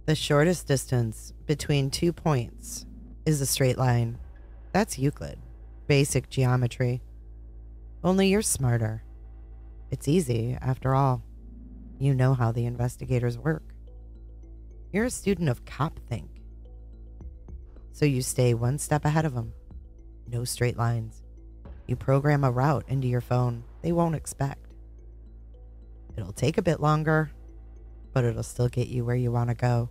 The shortest distance between 2 points is a straight line. That's Euclid. Basic geometry. Only you're smarter. It's easy, after all. You know how the investigators work. You're a student of cop-think. So you stay one step ahead of them. No straight lines. You program a route into your phone they won't expect. It'll take a bit longer, but it'll still get you where you want to go.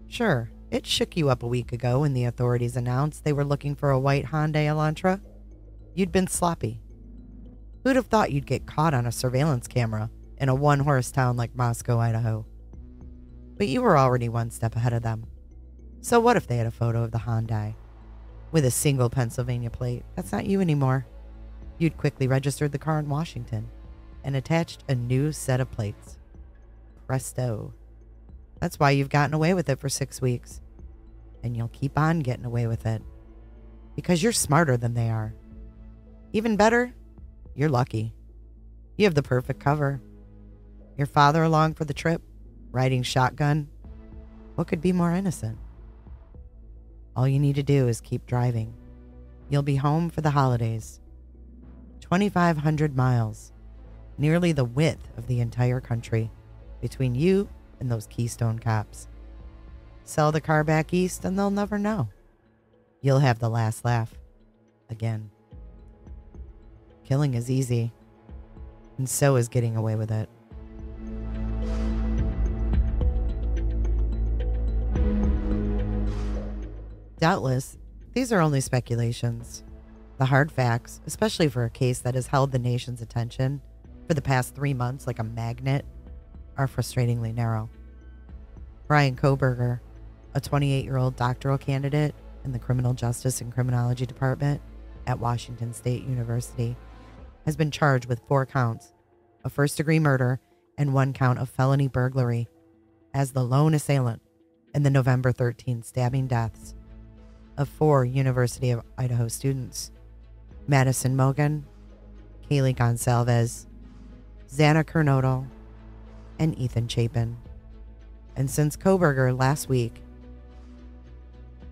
Sure, it shook you up a week ago when the authorities announced they were looking for a white Hyundai Elantra. You'd been sloppy. Who'd have thought you'd get caught on a surveillance camera in a one-horse town like Moscow, Idaho? But you were already one step ahead of them. So what if they had a photo of the Hyundai with a single Pennsylvania plate? That's not you anymore. You'd quickly registered the car in Washington and attached a new set of plates. Presto. That's why you've gotten away with it for 6 weeks. And you'll keep on getting away with it. Because you're smarter than they are. Even better, you're lucky. You have the perfect cover. Your father along for the trip, riding shotgun. What could be more innocent? All you need to do is keep driving. You'll be home for the holidays. 2,500 miles. Nearly the width of the entire country between you and those Keystone cops. Sell the car back east and they'll never know. You'll have the last laugh. Again. Killing is easy. And so is getting away with it. Doubtless, these are only speculations. The hard facts, especially for a case that has held the nation's attention for the past 3 months like a magnet, are frustratingly narrow. Brian Kohberger, a 28-year-old doctoral candidate in the Criminal Justice and Criminology Department at Washington State University, has been charged with 4 counts of first-degree murder and 1 count of felony burglary as the lone assailant in the November 13 stabbing deaths of 4 University of Idaho students: Madison Mogan, Kaylee Gonsalves, Xana Kernodle, and Ethan Chapin. And since Kohberger last week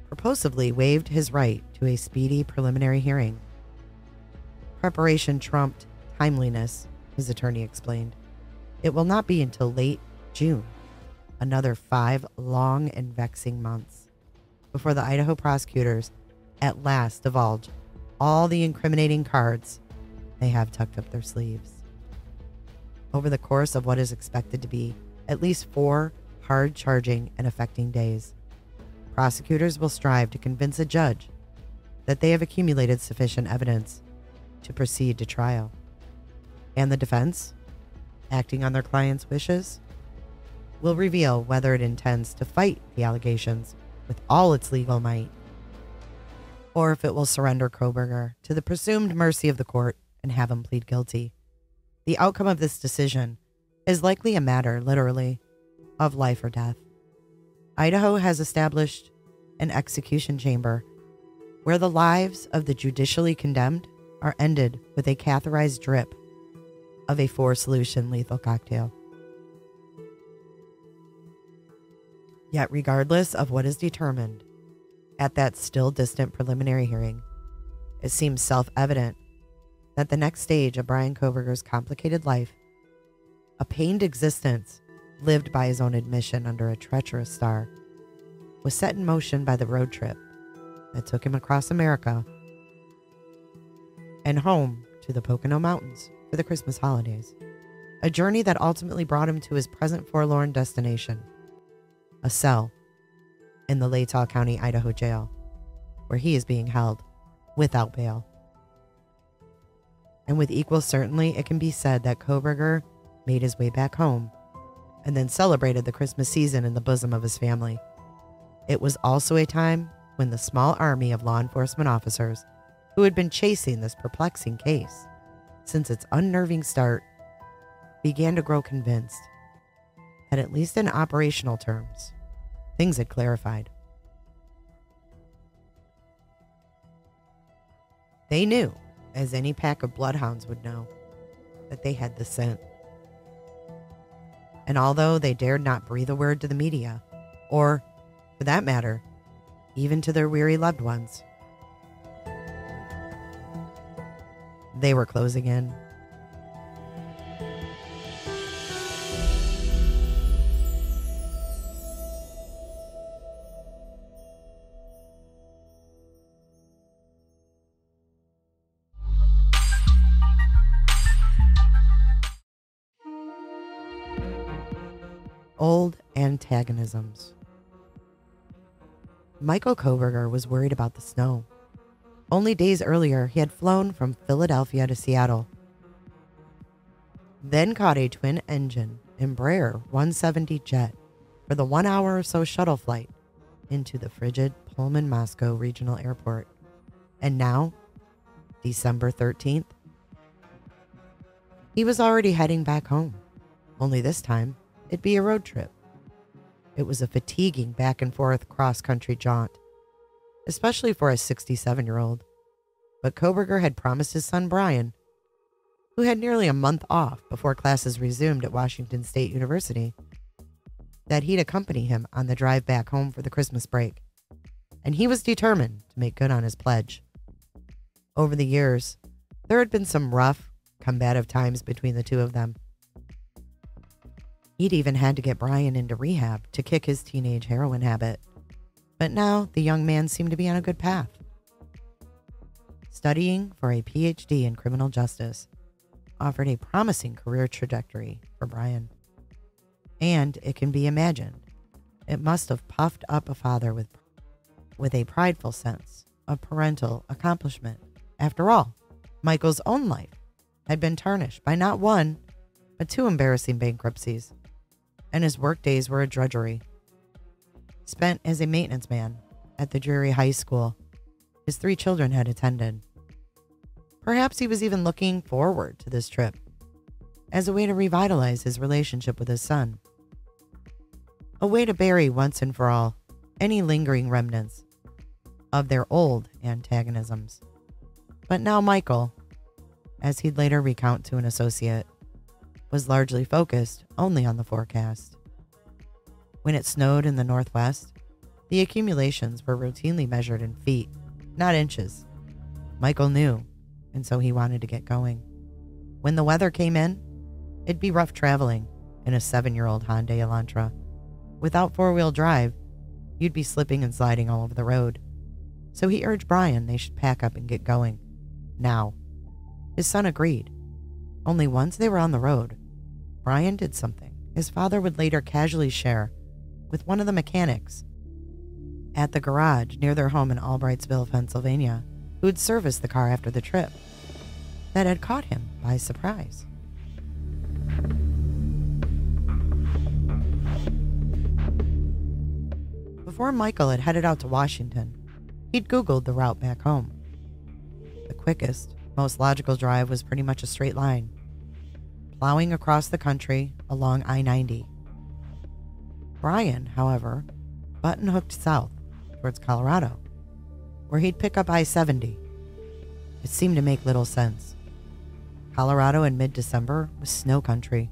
purposively waived his right to a speedy preliminary hearing, preparation trumped timeliness, his attorney explained. It will not be until late June, another 5 long and vexing months, before the Idaho prosecutors at last divulge all the incriminating cards they have tucked up their sleeves. Over the course of what is expected to be at least 4 hard-charging and affecting days, prosecutors will strive to convince a judge that they have accumulated sufficient evidence to proceed to trial. And the defense, acting on their client's wishes, will reveal whether it intends to fight the allegations with all its legal might, or if it will surrender Kohberger to the presumed mercy of the court and have him plead guilty. The outcome of this decision is likely a matter, literally, of life or death. Idaho has established an execution chamber where the lives of the judicially condemned are ended with a catheterized drip of a 4-solution lethal cocktail. Yet regardless of what is determined at that still distant preliminary hearing, it seems self-evident that the next stage of Brian Kohberger's complicated life, a pained existence lived by his own admission under a treacherous star, was set in motion by the road trip that took him across America and home to the Pocono Mountains for the Christmas holidays, a journey that ultimately brought him to his present forlorn destination, a cell in the Latah County, Idaho jail, where he is being held without bail. And with equal certainty, it can be said that Kohberger made his way back home and then celebrated the Christmas season in the bosom of his family. It was also a time when the small army of law enforcement officers who had been chasing this perplexing case since its unnerving start began to grow convinced that, at least in operational terms, things had clarified. They knew, as any pack of bloodhounds would know, that they had the scent. And although they dared not breathe a word to the media, or, for that matter, even to their weary loved ones. They were closing in. Old antagonisms. Michael Koberger was worried about the snow. Only days earlier, he had flown from Philadelphia to Seattle, then caught a twin-engine Embraer 170 jet for the 1 hour or so shuttle flight into the frigid Pullman Moscow Regional Airport. And now, December 13th, he was already heading back home, only this time, it'd be a road trip. It was a fatiguing back and forth cross-country jaunt, especially for a 67-year-old. But Koberger had promised his son Brian, who had nearly a month off before classes resumed at Washington State University, that he'd accompany him on the drive back home for the Christmas break. And he was determined to make good on his pledge. Over the years, there had been some rough, combative times between the two of them. He'd even had to get Brian into rehab to kick his teenage heroin habit. But now the young man seemed to be on a good path. Studying for a PhD in criminal justice offered a promising career trajectory for Brian. And it can be imagined, it must have puffed up a father with a prideful sense of parental accomplishment. After all, Michael's own life had been tarnished by not one, but two embarrassing bankruptcies, and his work days were a drudgery. Spent as a maintenance man at the dreary high school his 3 children had attended. Perhaps he was even looking forward to this trip as a way to revitalize his relationship with his son. A way to bury once and for all any lingering remnants of their old antagonisms. But now Michael, as he'd later recount to an associate, was largely focused only on the forecast. When it snowed in the Northwest, the accumulations were routinely measured in feet, not inches. Michael knew, and so he wanted to get going. When the weather came in, it'd be rough traveling in a 7-year-old Hyundai Elantra. Without 4-wheel drive, you'd be slipping and sliding all over the road. So he urged Brian they should pack up and get going. Now. His son agreed. Only once they were on the road, Brian did something his father would later casually share with one of the mechanics at the garage near their home in Albrightsville, Pennsylvania, who had serviced the car after the trip, that had caught him by surprise. Before Michael had headed out to Washington, he'd Googled the route back home. The quickest, most logical drive was pretty much a straight line, plowing across the country along I-90. Brian, however, button-hooked south towards Colorado, where he'd pick up I-70. It seemed to make little sense. Colorado in mid-December was snow country.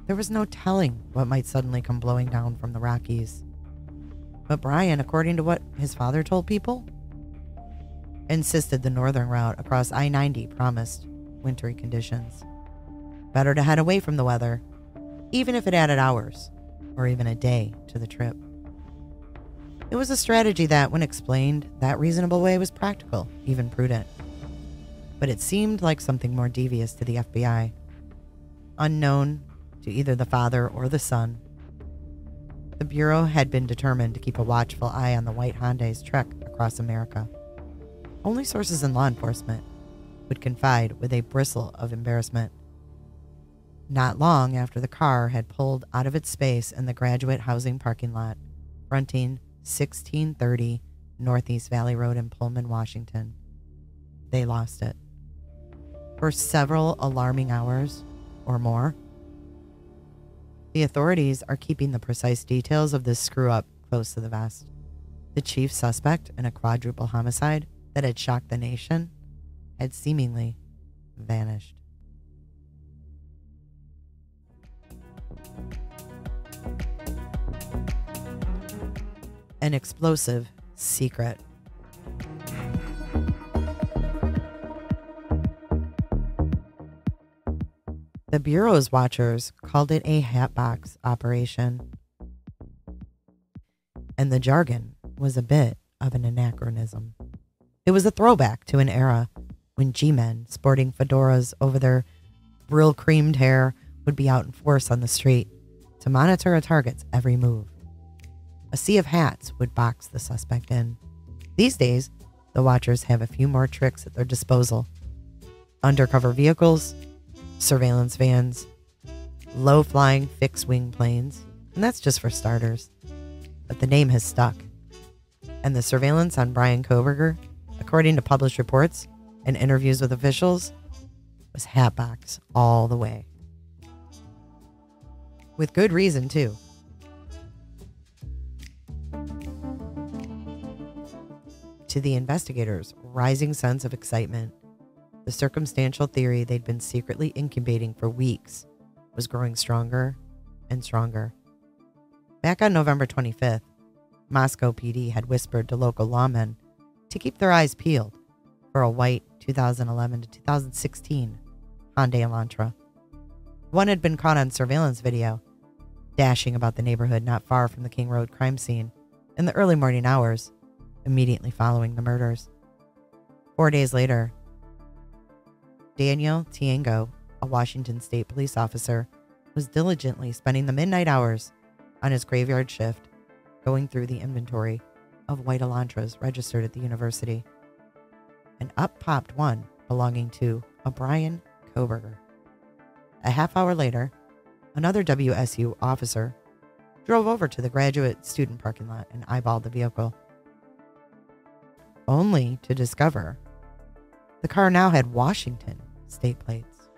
There was no telling what might suddenly come blowing down from the Rockies. But Brian, according to what his father told people, insisted the northern route across I-90 promised wintry conditions. Better to head away from the weather, even if it added hours or even a day to the trip. It was a strategy that, when explained that reasonable way, was practical, even prudent. But it seemed like something more devious to the FBI. Unknown to either the father or the son, the Bureau had been determined to keep a watchful eye on the white Hyundai's trek across America. Only sources in law enforcement would confide with a bristle of embarrassment. Not long after the car had pulled out of its space in the graduate housing parking lot, fronting 1630 Northeast Valley Road in Pullman, Washington, they lost it. For several alarming hours or more, the authorities are keeping the precise details of this screw-up close to the vest. The chief suspect in a quadruple homicide that had shocked the nation had seemingly vanished. an explosive secret. The Bureau's watchers called it a hatbox operation, and the jargon was a bit of an anachronism. It was a throwback to an era when G-men sporting fedoras over their brill-creamed hair would be out in force on the street to monitor a target's every move. A sea of hats would box the suspect in. These days, the watchers have a few more tricks at their disposal. Undercover vehicles, surveillance vans, low-flying fixed-wing planes, and that's just for starters. But the name has stuck. And the surveillance on Bryan Kohberger, according to published reports and interviews with officials, was hatbox all the way. With good reason, too. To the investigators' rising sense of excitement, the circumstantial theory they'd been secretly incubating for weeks was growing stronger and stronger. Back on November 25th, Moscow PD had whispered to local lawmen to keep their eyes peeled for a white 2011 to 2016 Hyundai Elantra. One had been caught on surveillance video, dashing about the neighborhood not far from the King Road crime scene in the early morning hours immediately following the murders. 4 days later, Daniel Tiengo, a Washington State police officer, was diligently spending the midnight hours on his graveyard shift, going through the inventory of white Elantras registered at the university. And up popped one belonging to a Bryan Kohberger. A half hour later, another WSU officer drove over to the graduate student parking lot and eyeballed the vehicle, only to discover the car now had Washington state plates.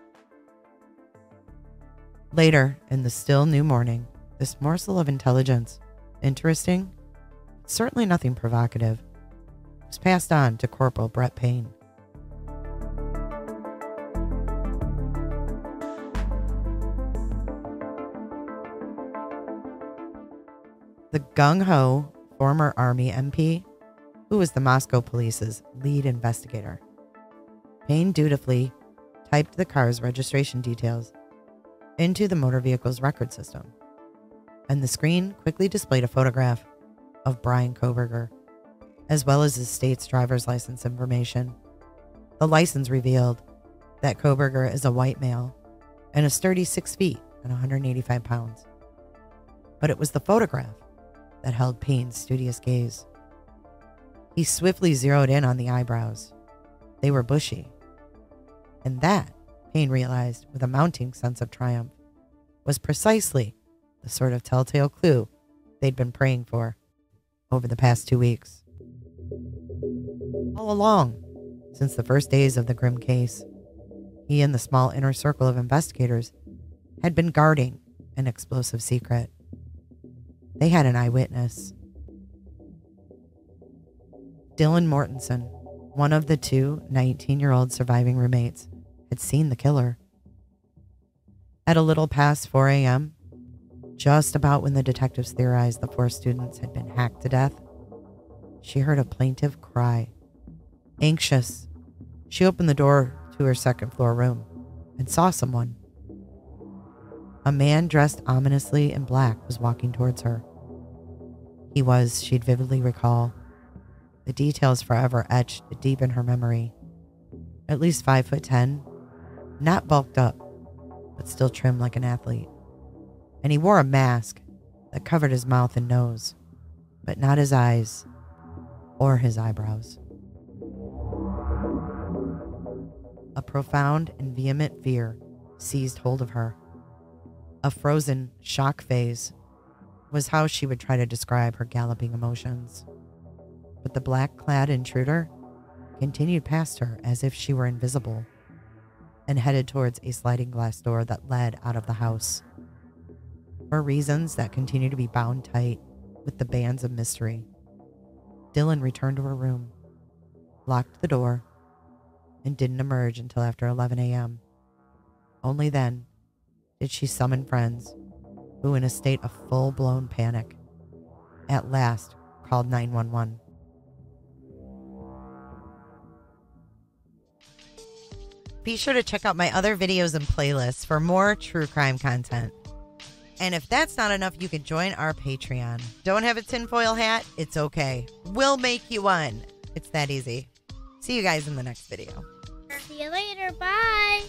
Later, in the still new morning, this morsel of intelligence, interesting, certainly nothing provocative, was passed on to Corporal Brett Payne. The gung-ho former Army MP, who was the Moscow police's lead investigator. Payne dutifully typed the car's registration details into the motor vehicle's record system, and the screen quickly displayed a photograph of Bryan Kohberger, as well as his state's driver's license information. The license revealed that Kohberger is a white male and a sturdy 6 feet and 185 pounds. But it was the photograph that held Payne's studious gaze. He swiftly zeroed in on the eyebrows. They were bushy. And that, Payne realized with a mounting sense of triumph, was precisely the sort of telltale clue they'd been praying for over the past 2 weeks. All along, since the first days of the grim case, he and the small inner circle of investigators had been guarding an explosive secret. They had an eyewitness. Dylan Mortensen, one of the two 19-year-old surviving roommates, had seen the killer. At a little past 4 a.m., just about when the detectives theorized the 4 students had been hacked to death, she heard a plaintive cry. Anxious, she opened the door to her second-floor room and saw someone. A man dressed ominously in black was walking towards her. He was, she'd vividly recall, the details forever etched deep in her memory. At least 5'10", not bulked up, but still trim like an athlete. And he wore a mask that covered his mouth and nose, but not his eyes or his eyebrows. A profound and vehement fear seized hold of her. A frozen shock phase was how she would try to describe her galloping emotions. But the black-clad intruder continued past her as if she were invisible and headed towards a sliding glass door that led out of the house. For reasons that continue to be bound tight with the bands of mystery, Dylan returned to her room, locked the door, and didn't emerge until after 11 a.m. Only then did she summon friends who, in a state of full-blown panic, at last called 911. Be sure to check out my other videos and playlists for more true crime content. And if that's not enough, you can join our Patreon. Don't have a tinfoil hat? It's okay. We'll make you one. It's that easy. See you guys in the next video. See you later. Bye.